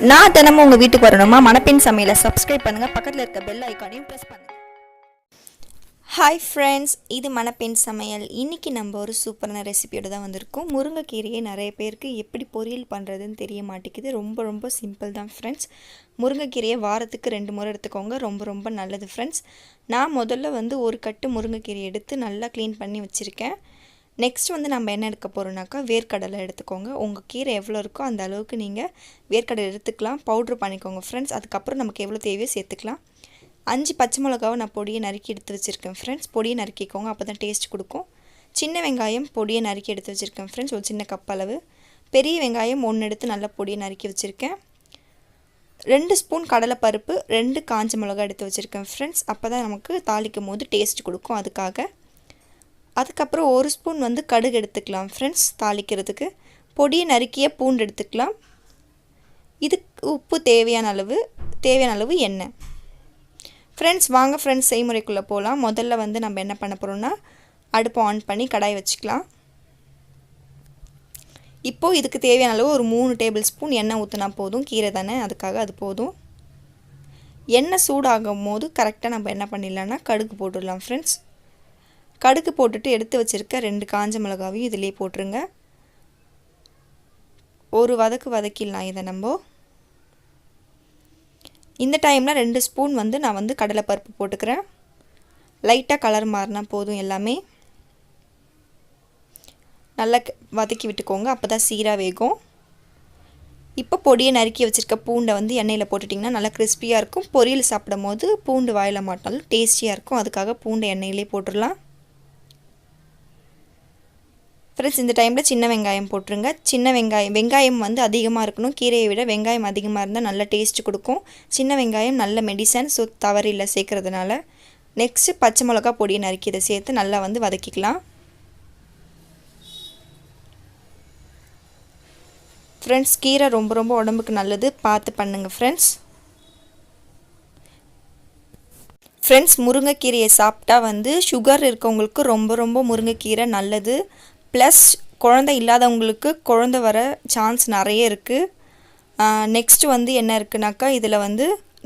நான் தினமும் உங்கள் வீட்டுக்கு வரணுமா? மணப்பெண் சமையலை சப்ஸ்கிரைப் பண்ணுங்கள், பக்கத்தில் இருக்க பெல் ஐக்கானையும் ப்ரெஸ் பண்ணுங்கள். ஹாய் ஃப்ரெண்ட்ஸ், இது மணப்பெண் சமையல். இன்றைக்கி நம்ம ஒரு சூப்பரான ரெசிபியோடு தான் வந்திருக்கோம். முருங்கைக்கீரையை நிறைய பேருக்கு எப்படி பொரியல் பண்ணுறதுன்னு தெரிய மாட்டேங்குது. ரொம்ப சிம்பிள் தான் ஃப்ரெண்ட்ஸ். முருங்கைக்கீரையை வாரத்துக்கு 2 முறை எடுத்துக்கோங்க. ரொம்ப நல்லது ஃப்ரெண்ட்ஸ். நான் முதல்ல ஒரு கட்டு முருங்கைக்கீரை எடுத்து நல்லா க்ளீன் பண்ணி வச்சுருக்கேன். நெக்ஸ்ட் நம்ம என்ன எடுக்க போகிறோம்னாக்கா, வேர்க்கடலை எடுத்துக்கோங்க. உங்கள் கீரை எவ்வளோ இருக்கோ அந்த அளவுக்கு நீங்கள் வேர்க்கடலை எடுத்துக்கலாம், பவுட்ரு பண்ணிக்கோங்க ஃப்ரெண்ட்ஸ். அதுக்கப்புறம் நமக்கு எவ்வளோ தேவையோ சேர்த்துக்கலாம். 5 பச்சை மிளகாவை நான் பொடியை நறுக்கி எடுத்து வச்சுருக்கேன் ஃப்ரெண்ட்ஸ். பொடியை நறுக்கிக்கோங்க, அப்போ தான் டேஸ்ட் கொடுக்கும். சின்ன வெங்காயம் பொடியை நறுக்கி எடுத்து வச்சுருக்கேன் ஃப்ரெண்ட்ஸ், ஒரு சின்ன கப் அளவு. பெரிய வெங்காயம் 1 எடுத்து நல்லா பொடியை நறுக்கி வச்சுருக்கேன். 2 ஸ்பூன் கடலைப்பருப்பு, 2 காஞ்ச மிளகா எடுத்து வச்சுருக்கேன் ஃப்ரெண்ட்ஸ். அப்போ தான் நமக்கு தாளிக்கும் போது டேஸ்ட் கொடுக்கும், அதுக்காக. அதுக்கப்புறம் 1 ஸ்பூன் கடுகு எடுத்துக்கலாம் ஃப்ரெண்ட்ஸ் தாளிக்கிறதுக்கு. பொடியை நறுக்கிய பூண்டு எடுத்துக்கலாம். இதுக்கு உப்பு தேவையான அளவு எண்ணெய். ஃப்ரெண்ட்ஸ் வாங்க ஃப்ரெண்ட்ஸ் செய்முறைக்குள்ளே போகலாம். முதல்ல நம்ம என்ன பண்ண போகிறோம்னா, அடுப்பை ஆன் பண்ணி கடாய் வச்சுக்கலாம். இப்போது இதுக்கு தேவையான அளவு ஒரு 3 டேபிள் ஸ்பூன் எண்ணெய் ஊற்றினா போதும். கீரை தானே, அதுக்காக அது போதும். எண்ணெய் சூடாகும் போது கரெக்டாக நம்ம என்ன பண்ணிடலாம்னா கடுகு போட்டுடலாம் ஃப்ரெண்ட்ஸ். கடுகு போட்டுட்டு எடுத்து வச்சுருக்க 2 காஞ்ச மிளகாவையும் இதிலே போட்டுருங்க. ஒரு வதக்கிடலாம் இதை நம்ம. இந்த டைமில் 2 ஸ்பூன் நான் கடலைப்பருப்பு போட்டுக்கிறேன். லைட்டாக கலர் மாறினா போதும். எல்லாமே நல்லா வதக்கி விட்டுக்கோங்க, அப்போ தான் சீராக வேகும். இப்போ பொடியை நறுக்கி வச்சுருக்க பூண்டை எண்ணெயில் போட்டுட்டிங்கன்னா நல்லா கிறிஸ்பியாக இருக்கும். பொரியல் சாப்பிடும் போது பூண்டு வாயில் மாட்டாலும் டேஸ்டியாக இருக்கும், அதுக்காக பூண்டை எண்ணெயிலே போட்டுடலாம் ஃப்ரெண்ட்ஸ். இந்த டைமில் சின்ன வெங்காயம் போட்டுருங்க. சின்ன வெங்காயம் அதிகமாக இருக்கணும். கீரையை விட வெங்காயம் அதிகமாக இருந்தால் நல்ல டேஸ்ட் கொடுக்கும். சின்ன வெங்காயம் நல்ல மெடிசன், ஸோ தவறில்லை சேர்க்குறதுனால. நெக்ஸ்ட்டு பச்சை மிளகா பொடியை நறுக்கி இதை சேர்த்து நல்லா வதக்கிக்கலாம் ஃப்ரெண்ட்ஸ். கீரை ரொம்ப உடம்புக்கு நல்லது, பார்த்து பண்ணுங்கள் ஃப்ரெண்ட்ஸ். ஃப்ரெண்ட்ஸ் முருங்கைக்கீரையை சாப்பிட்டா சுகர் இருக்கவங்களுக்கு ரொம்ப முருங்கைக்கீரை நல்லது. ப்ளஸ் குழந்தை இல்லாதவங்களுக்கு குழந்தை வர சான்ஸ் நிறைய இருக்குது. நெக்ஸ்ட்டு என்ன இருக்குனாக்கா, இதில்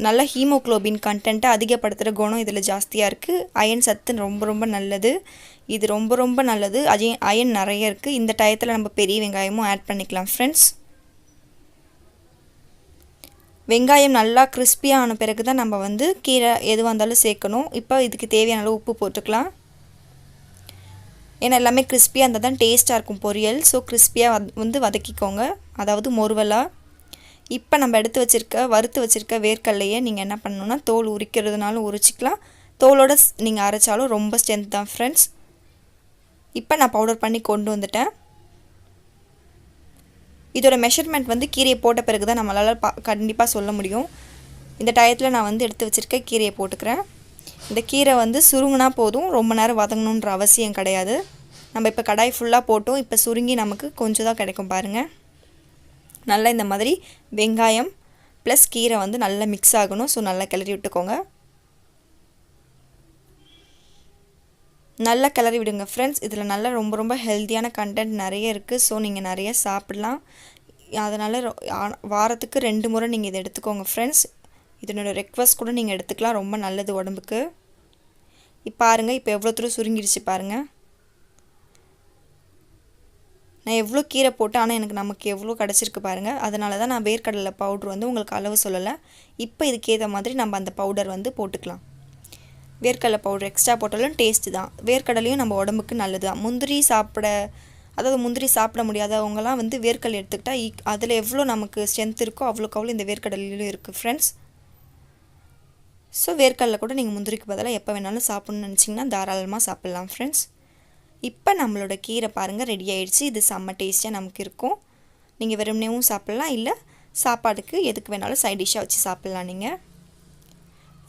நல்ல ஹீமோக்ளோபின் கண்டென்ட்டை அதிகப்படுத்துகிற குணம் இதில் ஜாஸ்தியாக இருக்குது. அயன் சத்து ரொம்ப நல்லது. இது ரொம்ப நல்லது. அயன் நிறைய இருக்குது. இந்த டயத்தில் நம்ம பெரிய வெங்காயமும் ஆட் பண்ணிக்கலாம் ஃப்ரெண்ட்ஸ். வெங்காயம் நல்லா கிறிஸ்பியாக ஆன பிறகு தான் நம்ம கீரை எதுவாக இருந்தாலும் சேர்க்கணும். இப்போ இதுக்கு தேவையான அளவு உப்பு போட்டுக்கலாம். ஏன்னா எல்லாமே கிறிஸ்பியாக இருந்தால் தான் டேஸ்ட்டாக இருக்கும் பொரியல். ஸோ கிறிஸ்பியாக வதக்கிக்கோங்க, அதாவது மொறுவலாக. இப்போ நம்ம வறுத்து வச்சுருக்க வேர்க்கடலையை நீங்கள் என்ன பண்ணணுன்னா, தோல் உரிக்கிறதுனாலும் உரிச்சிக்கலாம், தோலோடு நீங்கள் அரைச்சாலும் ரொம்ப ஸ்ட்ரென்த் தான் ஃப்ரெண்ட்ஸ். இப்போ நான் பவுடர் பண்ணி கொண்டு வந்துட்டேன். இதோட மெஷர்மெண்ட் கீரையை போட்ட பிறகு தான் நம்மளால் கண்டிப்பாக சொல்ல முடியும். இந்த டயத்தில் நான் எடுத்து வச்சுருக்க கீரையை போட்டுக்கிறேன். இந்த கீரை சுருங்கினா போதும், ரொம்ப நேரம் வதங்கணுன்ற அவசியம் கிடையாது. நம்ம இப்போ கடாய் ஃபுல்லாக போட்டோம், இப்போ சுருங்கி நமக்கு கொஞ்சம் தான் கிடைக்கும் பாருங்கள். நல்லா இந்த மாதிரி வெங்காயம் ப்ளஸ் கீரை நல்லா மிக்ஸ் ஆகணும். ஸோ நல்லா கிளறி விட்டுக்கோங்க, நல்லா கிளறி விடுங்க ஃப்ரெண்ட்ஸ். இதில் நல்லா ரொம்ப ஹெல்த்தியான கண்டென்ட் நிறைய இருக்குது. ஸோ நீங்கள் நிறைய சாப்பிட்லாம். அதனால் வாரத்துக்கு 2 முறை நீங்கள் இதை எடுத்துக்கோங்க ஃப்ரெண்ட்ஸ். இதனோட ரெக்வஸ்ட் கூட நீங்கள் எடுத்துக்கலாம், ரொம்ப நல்லது உடம்புக்கு. இப்போ பாருங்கள், இப்போ எவ்வளோ தூரம் சுருங்கிடுச்சு பாருங்கள். நான் எவ்வளோ கீரை போட்டேன், ஆனால் நமக்கு எவ்வளோ கிடச்சிருக்கு பாருங்கள். அதனால தான் நான் வேர்க்கடலை பவுட்ரு உங்களுக்கு அளவு சொல்லலை. இப்போ இதுக்கேற்ற மாதிரி நம்ம அந்த பவுடர் போட்டுக்கலாம். வேர்க்கடலை பவுடர் எக்ஸ்ட்ரா போட்டாலும் டேஸ்ட்டு தான். வேர்க்கடலையும் நம்ம உடம்புக்கு நல்லது தான். முந்திரி சாப்பிட முடியாதவங்கலாம் வேர்க்கடலை எடுத்துக்கிட்டால் அதில் எவ்வளோ நமக்கு ஸ்ட்ரென்த் இருக்கோ அவ்வளோக்கு இந்த வேர்க்கடலையிலும் இருக்குது ஃப்ரெண்ட்ஸ். ஸோ வேர்க்கடலை கூட நீங்கள் முந்திரிக்கு பதிலாக எப்போ வேணாலும் சாப்பிட்ணுன்னு நினச்சிங்கன்னா தாராளமாக சாப்பிட்லாம் ஃப்ரெண்ட்ஸ். இப்போ நம்மளோட கீரை பாருங்கள் ரெடி ஆகிடுச்சு. இது செம்ம டேஸ்ட்டாக நமக்கு இருக்கும். நீங்கள் வெறுமனேவும் சாப்பிட்லாம், இல்லை சாப்பாடுக்கு எதுக்கு வேணாலும் சைட் டிஷ்ஷாக வச்சு சாப்பிட்லாம் நீங்கள்.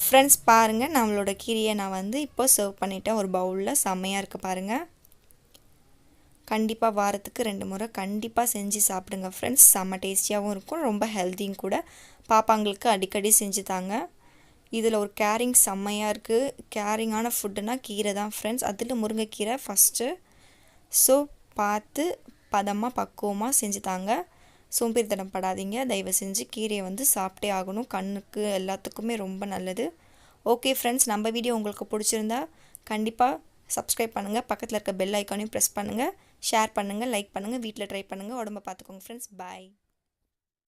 ஃப்ரெண்ட்ஸ் பாருங்கள், நம்மளோட கீரையை நான் இப்போ சர்வ் பண்ணிவிட்டேன் ஒரு பவுலில். செம்மையாக இருக்குது பாருங்கள். கண்டிப்பாக வாரத்துக்கு 2 முறை கண்டிப்பாக செஞ்சு சாப்பிடுங்க ஃப்ரெண்ட்ஸ். செம்ம டேஸ்டியாகவும் இருக்கும், ரொம்ப ஹெல்த்தியும் கூட. பாப்பாங்களுக்கு அடிக்கடி செஞ்சு தாங்க. இதில் ஒரு கேரிங் செம்மையாக இருக்குது. கேரிங்கான ஃபுட்டுனா கீரை தான் ஃப்ரெண்ட்ஸ். அதில் முருங்கைக்கீரை ஃபஸ்ட்டு. ஸோ பார்த்து பதமாக பக்குவமாக செஞ்சு தாங்க. சோம்பேறித்தனம் படாதீங்க. தயவு செஞ்சு கீரையை வந்து சாப்பிட்டே ஆகணும். கண்ணுக்கு எல்லாத்துக்குமே ரொம்ப நல்லது. ஓகே ஃப்ரெண்ட்ஸ், நம்ம வீடியோ உங்களுக்கு பிடிச்சிருந்தா கண்டிப்பாக சப்ஸ்கிரைப் பண்ணுங்கள். பக்கத்தில் இருக்க பெல் ஐக்கானையும் ப்ரெஸ் பண்ணுங்கள். ஷேர் பண்ணுங்கள், லைக் பண்ணுங்கள், வீட்டில் ட்ரை பண்ணுங்கள். உடம்ப பார்த்துக்கோங்க ஃப்ரெண்ட்ஸ். பாய்.